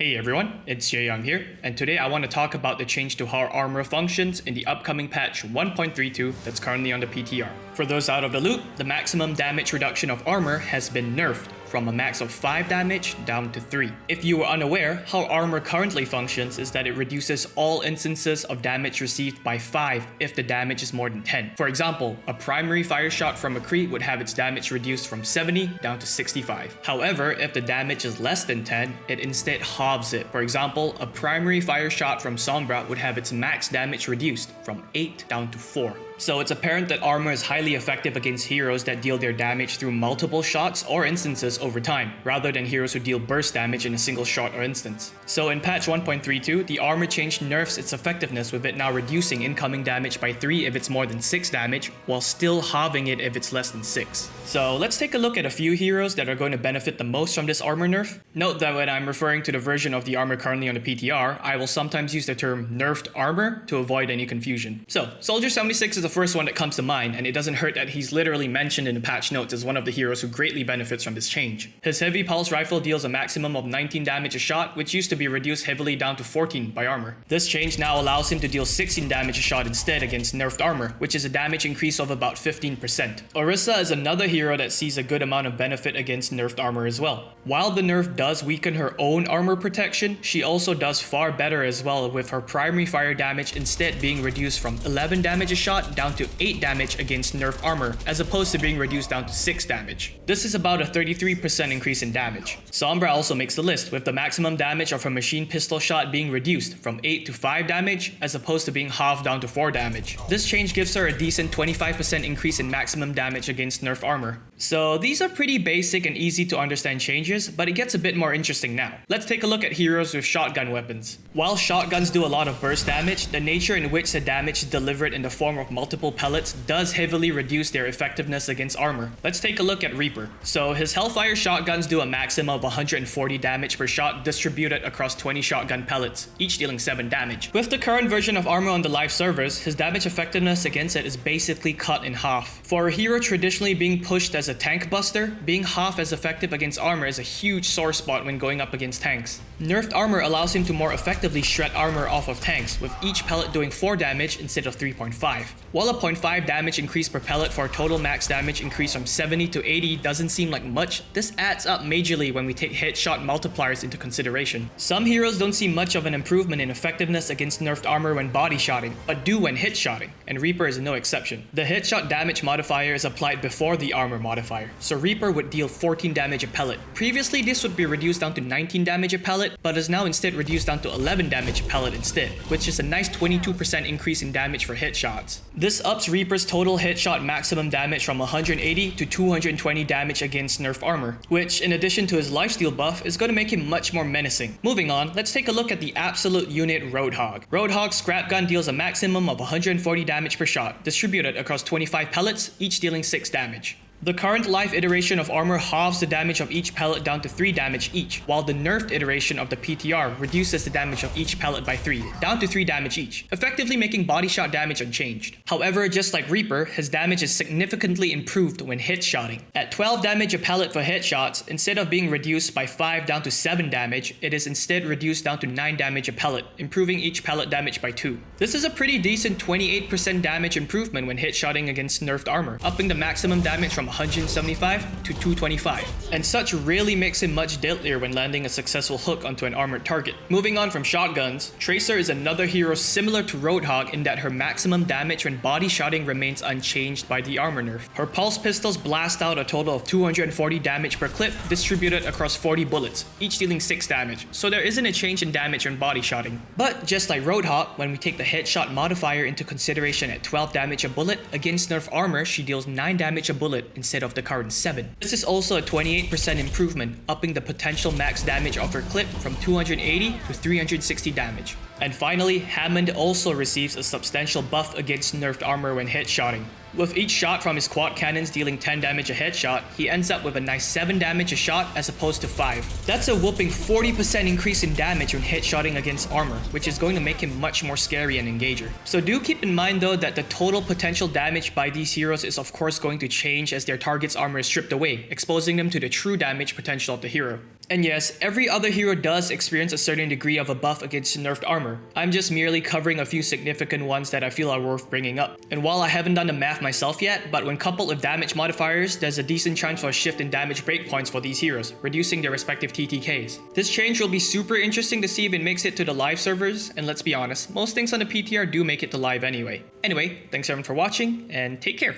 Hey everyone, it's Jaeyoung here, and today I want to talk about the change to how Armour functions in the upcoming patch 1.32 that's currently on the PTR. For those out of the loop, the maximum damage reduction of Armour has been nerfed from a max of 5 damage down to 3. If you were unaware, how Armour currently functions is that it reduces all instances of damage received by 5 if the damage is more than 10. For example, a primary fire shot from McCree would have its damage reduced from 70 down to 65. However, if the damage is less than 10, it instead halves it. For example, a primary fire shot from Sombra would have its max damage reduced from 8 down to 4. So it's apparent that Armour is highly effective against heroes that deal their damage through multiple shots or instances over time, rather than heroes who deal burst damage in a single shot or instance. So in patch 1.32, the Armour change nerfs its effectiveness, with it now reducing incoming damage by 3 if it's more than 6 damage, while still halving it if it's less than 6. So let's take a look at a few heroes that are going to benefit the most from this Armour nerf. Note that when I'm referring to the version of the Armour currently on the PTR, I will sometimes use the term nerfed Armour to avoid any confusion. So Soldier 76 is the first one that comes to mind, and it doesn't hurt that he's literally mentioned in the patch notes as one of the heroes who greatly benefits from this change. His heavy pulse rifle deals a maximum of 19 damage a shot, which used to be reduced heavily down to 14 by Armour. This change now allows him to deal 16 damage a shot instead against nerfed Armour, which is a damage increase of about 15%. Arisa is another hero that sees a good amount of benefit against nerfed Armour as well. While the nerf does weaken her own armor protection, she also does far better as well, with her primary fire damage instead being reduced from 11 damage a shot down to 8 damage against nerfed Armour, as opposed to being reduced down to 6 damage. This is about a 33% increase in damage. Sombra also makes the list, with the maximum damage of her machine pistol shot being reduced from 8 to 5 damage, as opposed to being halved down to 4 damage. This change gives her a decent 25% increase in maximum damage against nerfed Armour. So these are pretty basic and easy to understand changes, but it gets a bit more interesting now. Let's take a look at heroes with shotgun weapons. While shotguns do a lot of burst damage, the nature in which the damage is delivered in the form of multiple pellets does heavily reduce their effectiveness against Armour. Let's take a look at Reaper. So his Hellfire shotguns do a maximum of 140 damage per shot distributed across 20 shotgun pellets, each dealing 7 damage. With the current version of Armour on the live servers, his damage effectiveness against it is basically cut in half. For a hero traditionally being pushed as a tank buster, being half as effective against Armour is a huge sore spot when going up against tanks. Nerfed Armour allows him to more effectively shred armor off of tanks, with each pellet doing 4 damage instead of 3.5. While a 0.5 damage increase per pellet for a total max damage increase from 70 to 80 doesn't seem like much, this adds up majorly when we take headshot multipliers into consideration. Some heroes don't see much of an improvement in effectiveness against nerfed Armour when body shotting, but do when hit shotting, and Reaper is no exception. The headshot damage modifier is applied before the armor modifier, so Reaper would deal 14 damage a pellet. Previously, this would be reduced down to 19 damage a pellet, but is now instead reduced down to 11 damage a pellet instead, which is a nice 22% increase in damage for headshots. This ups Reaper's total headshot maximum damage from 180 to 220 damage against nerfed Armour, which, in addition to his lifesteal buff, is going to make him much more menacing. Moving on, let's take a look at the absolute unit Roadhog. Roadhog's scrap gun deals a maximum of 140 damage per shot, distributed across 25 pellets, each dealing 6 damage. The current live iteration of Armour halves the damage of each pellet down to 3 damage each, while the nerfed iteration of the PTR reduces the damage of each pellet by 3, down to 3 damage each, effectively making body shot damage unchanged. However, just like Reaper, his damage is significantly improved when hit-shotting. At 12 damage a pellet for headshots, instead of being reduced by 5 down to 7 damage, it is instead reduced down to 9 damage a pellet, improving each pellet damage by 2. This is a pretty decent 28% damage improvement when hit-shotting against nerfed Armour, upping the maximum damage from 175 to 225, and such really makes him much deadlier when landing a successful hook onto an armored target. Moving on from shotguns, Tracer is another hero similar to Roadhog in that her maximum damage when body shotting remains unchanged by the armor nerf. Her pulse pistols blast out a total of 240 damage per clip distributed across 40 bullets, each dealing 6 damage, so there isn't a change in damage when body shotting. But just like Roadhog, when we take the headshot modifier into consideration at 12 damage a bullet, against nerf Armour she deals 9 damage a bullet instead of the current 7. This is also a 28% improvement, upping the potential max damage of her clip from 280 to 360 damage. And finally, Hammond also receives a substantial buff against nerfed Armour when headshotting. With each shot from his quad cannons dealing 10 damage a headshot, he ends up with a nice 7 damage a shot as opposed to 5. That's a whopping 40% increase in damage when headshotting against Armour, which is going to make him much more scary and engager. So do keep in mind though that the total potential damage by these heroes is of course going to change as their target's armor is stripped away, exposing them to the true damage potential of the hero. And yes, every other hero does experience a certain degree of a buff against nerfed armor. I'm just merely covering a few significant ones that I feel are worth bringing up. And while I haven't done the math myself yet, but when coupled with damage modifiers, there's a decent chance for a shift in damage breakpoints for these heroes, reducing their respective TTKs. This change will be super interesting to see if it makes it to the live servers, and let's be honest, most things on the PTR do make it to live anyway. Anyway, thanks everyone for watching, and take care.